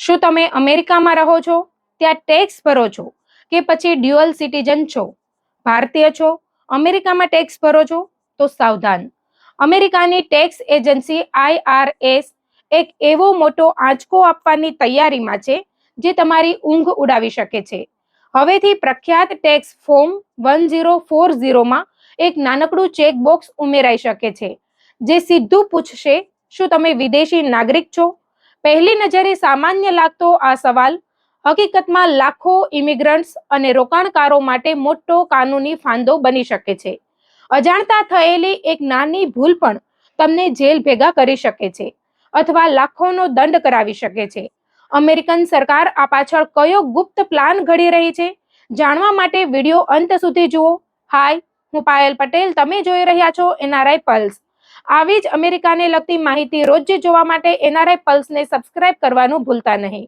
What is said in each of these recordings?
શું તમે અમેરિકામાં રહો છો, ત્યાં ટેક્સ ભરો છો કે પછી ડ્યુઅલ સિટીઝન છો? ભારતીય છો, અમેરિકામાં ટેક્સ ભરો છો તો સાવધાન. અમેરિકાની ટેક્સ એજન્સી IRS એક એવો મોટો આંચકો આપવાની તૈયારીમાં છે જે તમારી ઊંઘ ઉડાવી શકે છે. હવેથી પ્રખ્યાત ટેક્સ ફોર્મ 1040માં એક નાનકડું ચેકબોક્સ ઉમેરાઈ શકે છે જે સીધું પૂછશે, શું તમે વિદેશી નાગરિક છો? પહેલી નજરે સામાન્ય લાગતો આ સવાલ હકીકતમાં લાખો ઇમિગ્રન્ટ્સ અને રોકાણકારો માટે મોટો કાનૂની ફાંદો બની શકે છે. અજાણતા થયેલી એક નાની ભૂલ પણ તમને જેલ ભેગા કરી શકે છે અથવા લાખોનો દંડ કરાવી શકે છે. અમેરિકન સરકાર આ પાછળ કયો ગુપ્ત પ્લાન ઘડી રહી છે, જાણવા માટે વિડીયો અંત સુધી જુઓ. હાય, હું પાયલ પટેલ, તમે જોઈ રહ્યા છો NRI પલ્સ. આવી જ અમેરિકાને લગતી માહિતી રોજ જોવા માટે NRI પલ્સને સબસ્ક્રાઇબ કરવાનું ભૂલતા નહીં.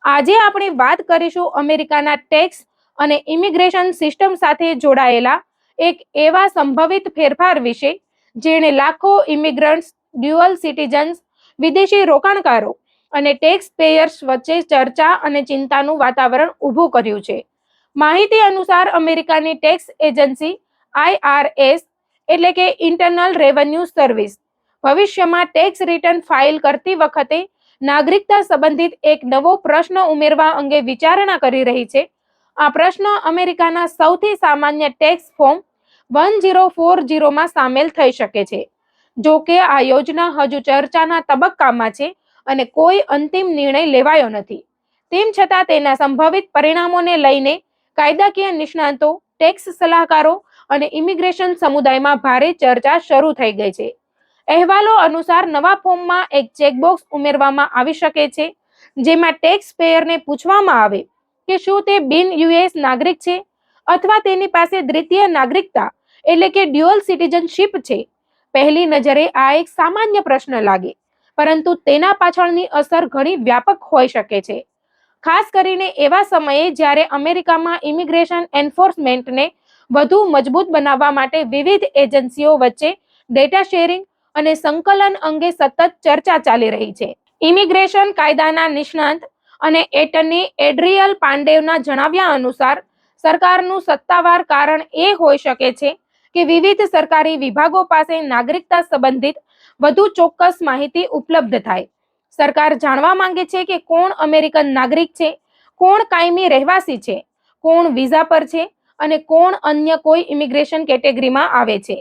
આજે આપણે વાત કરીશું અમેરિકાના ટેક્સ અને ઇમિગ્રેશન સિસ્ટમ સાથે જોડાયેલા એક એવા સંભવિત ફેરફાર વિશે જેણે લાખો ઇમિગ્રન્ટ્સ, ડ્યુઅલ સિટીઝન્સ, વિદેશી રોકાણકારો અને ટેક્સ પેયર્સ વચ્ચે ચર્ચા અને ચિંતાનું વાતાવરણ ઊભું કર્યું છે. માહિતી અનુસાર અમેરિકાની ટેક્સ એજન્સી IRS એટલે કે ઇન્ટરનલ રેવન્યુ સર્વિસ ભવિષ્યમાં ટેક્સ રિટર્ન ફાઇલ કરતી વખતે નાગરિકતા સંબંધિત એક નવો પ્રશ્ન ઉમેરવા અંગે વિચારણા કરી રહી છે. આ પ્રશ્ન અમેરિકાના સૌથી સામાન્ય ટેક્સ ફોર્મ 1040માં સામેલ થઈ શકે છે. જો કે આ યોજના હજુ ચર્ચાના તબક્કામાં છે અને કોઈ અંતિમ નિર્ણય લેવાયો નથી. તેમ છતાં તેના સંભવિત પરિણામોને લઈને કાયદાકીય નિષ્ણાતો, ટેક્સ સલાહકારો અને ઇમિગ્રેશન સમુદાયમાં ભારે ચર્ચા શરૂ થઈ ગઈ છે. અહેવાલો અનુસાર નવા ફોર્મમાં એક ચેકબોક્સ ઉમેરવામાં આવી શકે છે જેમાં ટેક્સ પેયરને પૂછવામાં આવે કે શું તે બિન US નાગરિક છે અથવા તેની પાસે દ્વિતીય નાગરિકતા એટલે કે ડ્યુઅલ સિટીઝનશીપ છે. પહેલી નજરે આ એક સામાન્ય પ્રશ્ન લાગે, પરંતુ તેના પાછળની અસર ઘણી વ્યાપક હોઈ શકે છે. ખાસ કરીને એવા સમયે જ્યારે અમેરિકામાં ઇમિગ્રેશન એન્ફોર્સમેન્ટને વધુ મજબૂત બનાવવા માટે વિવિધ એજન્સીઓ વચ્ચે ડેટા શેરિંગ અને સંકલન અંગે સતત ચર્ચા ચાલી રહી છે. ઇમિગ્રેશન કાયદાના નિષ્ણાત અને એટર્ની એડ્રિયલ પાંડેવના જણાવ્યા અનુસાર સરકારનું સત્તાવાર કારણ એ હોઈ શકે છે કે વિવિધ સરકારી વિભાગો પાસે નાગરિકતા સંબંધિત વધુ ચોક્કસ માહિતી ઉપલબ્ધ થાય. સરકાર જાણવા માંગે છે કે કોણ અમેરિકન નાગરિક છે, કોણ કાયમી રહેવાસી છે, કોણ વિઝા પર છે અને કોણ અન્ય કોઈ ઇમિગ્રેશન કેટેગરીમાં આવે છે.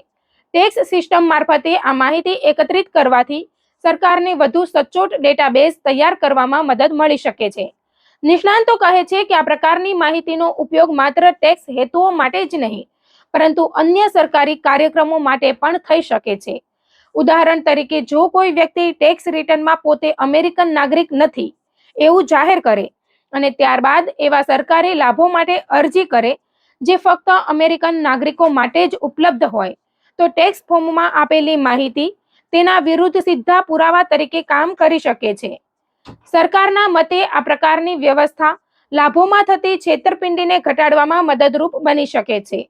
ટેક્સ સિસ્ટમ મારફતે આ માહિતી એકત્રિત કરવાથી સરકારને વધુ સચોટ ડેટાબેઝ તૈયાર કરવામાં મદદ મળી શકે છે. નિષ્ણાતો કહે છે કે આ પ્રકારની માહિતીનો ઉપયોગ માત્ર ટેક્સ હેતુઓ માટે જ નહીં, પરંતુ અન્ય સરકારી કાર્યક્રમો માટે પણ થઈ શકે છે. ઉદાહરણ તરીકે, જો કોઈ વ્યક્તિ ટેક્સ રિટર્નમાં પોતે અમેરિકન નાગરિક નથી એવું જાહેર કરે અને ત્યારબાદ એવા સરકારી લાભો માટે અરજી કરે જે ફક્ત અમેરિકન નાગરિકો માટે જ ઉપલબ્ધ હોય, તો ટેક્સ ફોર્મમાં આપેલી માહિતી તેના વિરુદ્ધ સીધા પુરાવા તરીકે કામ કરી શકે છે. સરકારના મતે આ પ્રકારની વ્યવસ્થા લાભોમાં થતી છેતરપિંડીને ઘટાડવામાં મદદરૂપ બની શકે છે.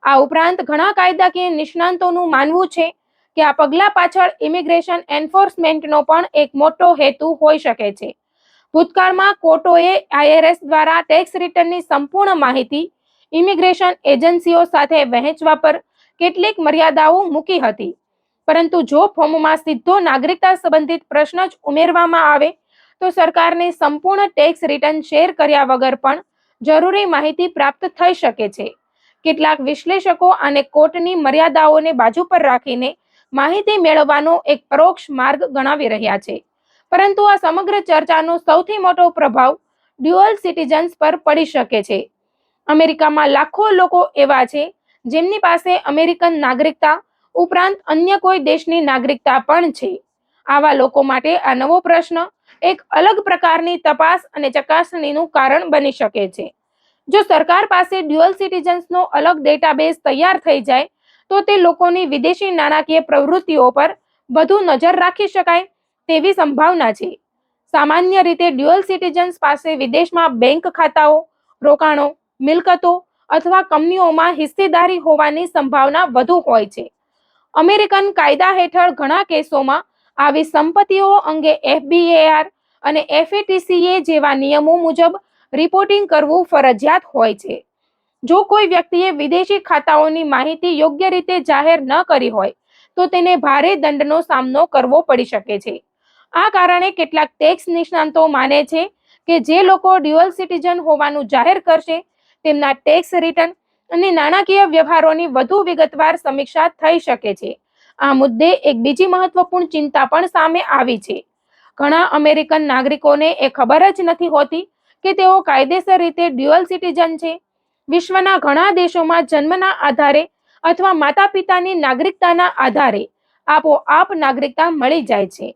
આ ઉપરાંત ઘણા કાયદાકીય નિષ્ણાતોનું માનવું છે કે આ પગલા પાછળ ઇમિગ્રેશન એન્ફોર્સમેન્ટનો પણ એક મોટો હેતુ હોઈ શકે છે. ભૂતકાળમાં કોર્ટોએ IRS દ્વારા ટેક્સ રિટર્નની સંપૂર્ણ માહિતી ઇમિગ્રેશન એજન્સીઓ સાથે વહેંચવા પર કેટલીક મર્યાદાઓ મૂકી હતી, પરંતુ જો ફોર્મમાં સીધો નાગરિકતા સંબંધિત પ્રશ્ન જ ઉમેરવામાં આવે તો સરકારને સંપૂર્ણ ટેક્સ રિટર્ન શેર કર્યા વગર પણ જરૂરી માહિતી પ્રાપ્ત થઈ શકે છે. કેટલાક વિશ્લેષકો આને કોર્ટની મર્યાદાઓને બાજુ પર રાખીને માહિતી મેળવવાનો એક પરોક્ષ માર્ગ ગણાવી રહ્યા છે. પરંતુ આ સમગ્ર ચર્ચાનો સૌથી મોટો પ્રભાવ ડ્યુઅલ સિટીઝન્સ પર પડી શકે છે. અમેરિકામાં લાખો લોકો એવા છે જેમની પાસે અમેરિકન નાગરિકતા ઉપરાંત અન્ય કોઈ દેશની નાગરિકતા પણ છે. આવા લોકો માટે આ નવો પ્રશ્ન એક અલગ પ્રકારની તપાસ અને ચકાસણીનું કારણ બની શકે છે. જો સરકાર પાસે ડ્યુઅલ સિટીઝન્સનો અલગ ડેટાબેઝ તૈયાર થઈ જાય તો તે લોકોની વિદેશી નાણાકીય પ્રવૃત્તિઓ પર વધુ નજર રાખી શકાય તેવી સંભાવના છે. સામાન્ય રીતે ડ્યુઅલ સિટીઝન્સ પાસે વિદેશમાં બેંક ખાતાઓ, રોકાણો, મિલકતો અથવા કંપનીઓમાં હિસ્સેદારી હોવાની સંભાવના વધુ હોય છે. અમેરિકન કાયદા હેઠળ ઘણા કેસોમાં આવી સંપત્તિઓ અંગે FBAR અને FATCA જેવા નિયમો મુજબ રિપોર્ટિંગ કરવું ફરજિયાત હોય છે. જો કોઈ વ્યક્તિએ વિદેશી ખાતાઓની માહિતી યોગ્ય રીતે જાહેર ન કરી હોય તો તેને ભારે દંડનો સામનો કરવો પડી શકે છે. આ કારણે કેટલાક ટેક્સ નિષ્ણાતો માને છે કે જે લોકો ડ્યુઅલ સિટીઝન હોવાનું જાહેર કરશે તેમના ટેક્સ રિટર્ન અને નાણાકીય વ્યવહારોની વધુ વિગતવાર સમીક્ષા થઈ શકે છે. આ મુદ્દે એક બીજી મહત્વપૂર્ણ ચિંતા પણ સામે આવી છે. ઘણા અમેરિકન નાગરિકોને એ ખબર જ નથી હોતી કે તેઓ કાયદેસર રીતે ડ્યુઅલ સિટીઝન છે. વિશ્વના ઘણા દેશોમાં જન્મના આધારે અથવા માતા પિતાની નાગરિકતાના આધારે આપોઆપ નાગરિકતા મળી જાય છે.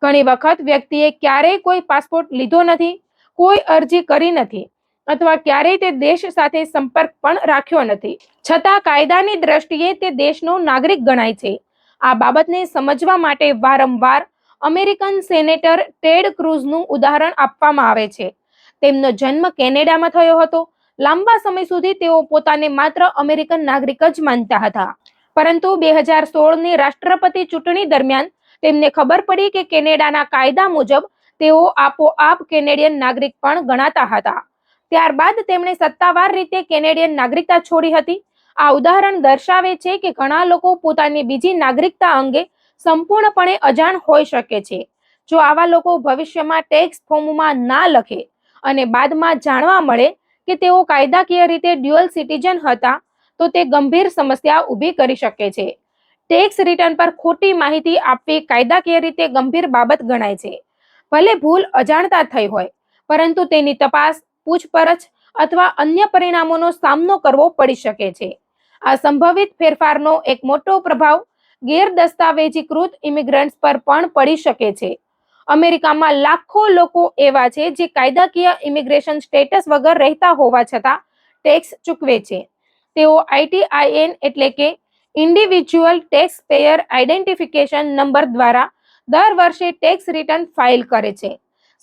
ઘણી વખત વ્યક્તિએ ક્યારેય કોઈ પાસપોર્ટ લીધો નથી, કોઈ અરજી કરી નથી અથવા ક્યારેય તે દેશ સાથે સંપર્ક પણ રાખ્યો નથી, છતાં કાયદાની દ્રષ્ટિએ તે દેશનો નાગરિક ગણાય છે. આ બાબતને સમજવા માટે વારંવાર અમેરિકન સેનેટર ટેડ ક્રુઝનું ઉદાહરણ આપવામાં આવે છે. તેમનો જન્મ કેનેડામાં થયો હતો. લાંબા સમય સુધી તેઓ પોતાને માત્ર અમેરિકન નાગરિક જ માનતા હતા, પરંતુ 2016ની રાષ્ટ્રપતિ ચૂંટણી દરમિયાન તેમને ખબર પડી કે કેનેડાના કાયદા મુજબ તેઓ આપોઆપ કેનેડિયન નાગરિક પણ ગણાતા હતા. ત્યારબાદ તેમણે સત્તાવાર રીતે કેનેડિયન નાગરિકતા છોડી હતી. આ ઉદાહરણ દર્શાવે છે કે ઘણા લોકો પોતાની બીજી નાગરિકતા અંગે સંપૂર્ણપણે અજાણ હોઈ શકે છે. જો આવા લોકો ભવિષ્યમાં ટેક્સ ફોર્મમાં ના લખે અને બાદમાં જાણવા મળે કે તેઓ કાયદાકીય રીતે ડ્યુઅલ સિટીઝન હતા તો તે ગંભીર સમસ્યા ઊભી કરી શકે છે. ટેક્સ રિટર્ન પર ખોટી માહિતી આપવી કાયદાકીય રીતે ગંભીર બાબત ગણાય છે. ભલે ભૂલ અજાણતા થઈ હોય, પરંતુ તેની તપાસ, પૂછપરછ અથવા અન્ય પરિણામોનો સામનો કરવો પડી શકે છે. આ સંભવિત ફેરફારનો એક મોટો પ્રભાવ ગેરદસ્તાવેજીકૃત ઇમિગ્રન્ટ્સ પર પણ પડી શકે છે. અમેરિકામાં લાખો લોકો એવા છે જે કાયદાકીય ઇમિગ્રેશન સ્ટેટસ વગર રહેતા હોવા છતાં ટેક્સ ચૂકવે છે. તેઓ ITIN એટલે કે individual tax payer identification number દ્વારા દર વર્ષે ટેક્સ રિટર્ન ફાઇલ કરે છે.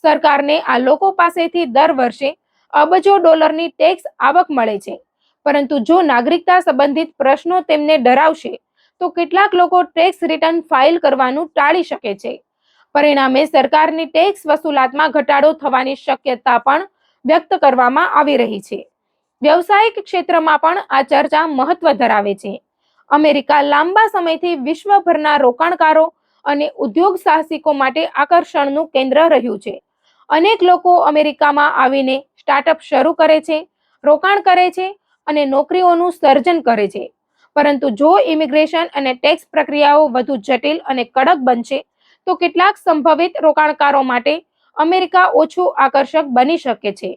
સરકારને આ લોકો પાસેથી દર વર્ષે અબજો ડોલરની ટેક્સ આવક મળે છે. પરંતુ જો નાગરિકતા સંબંધિત પ્રશ્નો તેમને ડરાવશે તો કેટલાક લોકો ટેક્સ રિટર્ન ફાઇલ કરવાનું ટાળી શકે છે. પરિણામે સરકારની ટેક્સ વસૂલાતમાં ઘટાડો થવાની શક્યતા પણ વ્યક્ત કરવામાં આવી રહી છે. વ્યવસાયિક ક્ષેત્રમાં પણ આ ચર્ચા મહત્વ ધરાવે છે. અમેરિકા લાંબા સમયથી વિશ્વભરના રોકાણકારો અને ઉદ્યોગ સાહસિકો માટે આકર્ષણનું કેન્દ્ર રહ્યું છે. અનેક લોકો અમેરિકામાં આવીને સ્ટાર્ટઅપ શરૂ કરે છે, રોકાણ કરે છે અને નોકરીઓનું સર્જન કરે છે. પરંતુ જો ઇમિગ્રેશન અને ટેક્સ પ્રક્રિયાઓ વધુ જટિલ અને કડક બનશે તો કેટલાક સંભવિત રોકાણકારો માટે અમેરિકા ઓછું આકર્ષક બની શકે છે.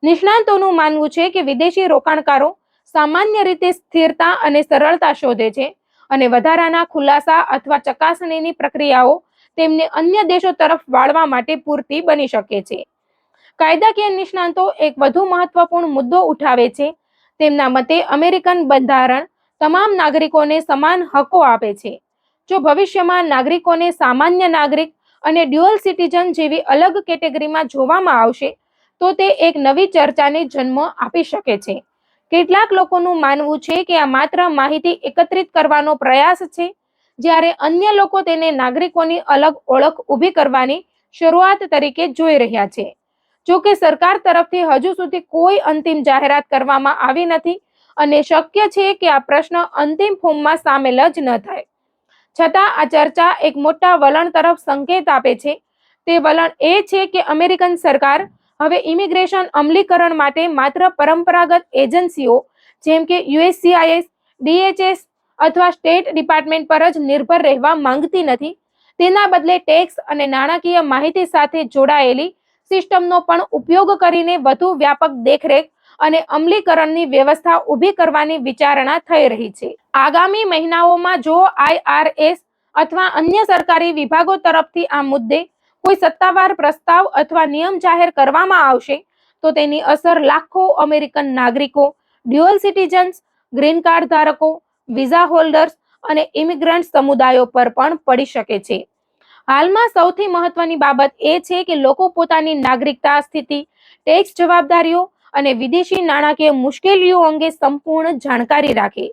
નિષ્ણાતોનું માનવું છે કે વિદેશી રોકાણકારો સામાન્ય રીતે સ્થિરતા અને સરળતા શોધે છે અને વધારાના ખુલાસા અથવા ચકાસણીની પ્રક્રિયાઓ તેમને અન્ય દેશો તરફ વાળવા માટે પૂરતી બની શકે છે. કાયદાકીય નિષ્ણાતો એક વધુ મહત્વપૂર્ણ મુદ્દો ઉઠાવે છે. તેમના મતે અમેરિકન બંધારણ તમામ નાગરિકોને સમાન હકો આપે છે. જો ભવિષ્યમાં નાગરિકોને સામાન્ય નાગરિક અને ડ્યુઅલ સિટીઝન જેવી અલગ કેટેગરીમાં જોવામાં આવશે તો તે એક નવી ચર્ચાને જન્મ આપી શકે છે. કેટલાક લોકોનું માનવું છે કે આ માત્ર માહિતી એકત્રિત કરવાનો પ્રયાસ છે, જ્યારે અન્ય લોકો તેને નાગરિકોની અલગ ઓળખ ઊભી કરવાની શરૂઆત તરીકે જોઈ રહ્યા છે. જો કે સરકાર તરફથી હજુ સુધી કોઈ અંતિમ જાહેરાત કરવામાં આવી નથી અને શક્ય છે કે આ પ્રશ્ન અંતિમ ફોર્મમાં સામેલ જ ન થાય. છતાં આ ચર્ચા એક મોટા વલણ તરફ સંકેત આપે છે. તે વલણ એ છે કે અમેરિકન સરકાર હવે ઇમિગ્રેશન અમલીકરણ માટે માત્ર પરંપરાગત એજન્સીઓ જેમ કે USCIS, DHS અથવા સ્ટેટ ડિપાર્ટમેન્ટ પર જ નિર્ભર રહેવા માંગતી નથી. તેના બદલે ટેક્સ અને નાણાકીય માહિતી સાથે જોડાયેલી સિસ્ટમનો પણ ઉપયોગ કરીને વધુ વ્યાપક દેખરેખ અને અમલીકરણની વ્યવસ્થા ઊભી કરવાની વિચારણા થઈ રહી છે. આગામી મહિનાઓમાં જો IRS અથવા અન્ય સરકારી વિભાગો તરફથી આ મુદ્દે કોઈ સત્તાવાર પ્રસ્તાવ અથવા નિયમ જાહેર કરવામાં આવશે તો તેની અસર લાખો અમેરિકન નાગરિકો, ડ્યુઅલ સિટીઝન્સ, ગ્રીન કાર્ડ ધારકો, વિઝા હોલ્ડર્સ અને ઇમિગ્રન્ટ સમુદાયો પર પણ પડી શકે છે. હાલમાં સૌથી મહત્વની બાબત એ છે કે લોકો પોતાની નાગરિકતા સ્થિતિ, ટેક્સ જવાબદારીઓ અને વિદેશી નાણાકીય મુશ્કેલીઓ અંગે સંપૂર્ણ જાણકારી રાખે,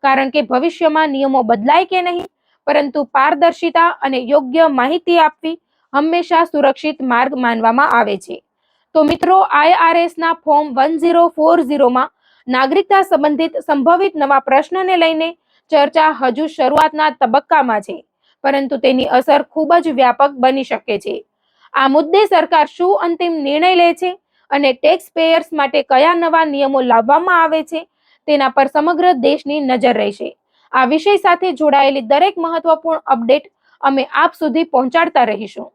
કારણ કે ભવિષ્યમાં નિયમો બદલાય કે નહીં પરંતુ પારદર્શિતા અને યોગ્ય માહિતી આપવી હંમેશા સુરક્ષિત માર્ગ માનવામાં આવે છે. તો મિત્રો, IRS ના ફોર્મ 1040 માં નાગરિકતા સંબંધિત સંભવિત નવા પ્રશ્નને લઈને ચર્ચા હજુ શરૂઆતના તબક્કામાં છે, પરંતુ તેની અસર ખૂબ જ વ્યાપક બની શકે છે. આ મુદ્દે સરકાર શું અંતિમ નિર્ણય લે છે અને ટેક્સ પેયર્સ માટે કયા નવા નિયમો લાવવામાં આવે છે, તેના પર સમગ્ર દેશની નજર રહેશે. આ વિષય સાથે જોડાયેલી દરેક મહત્વપૂર્ણ અપડેટ અમે આપ સુધી પહોંચાડતા રહીશું.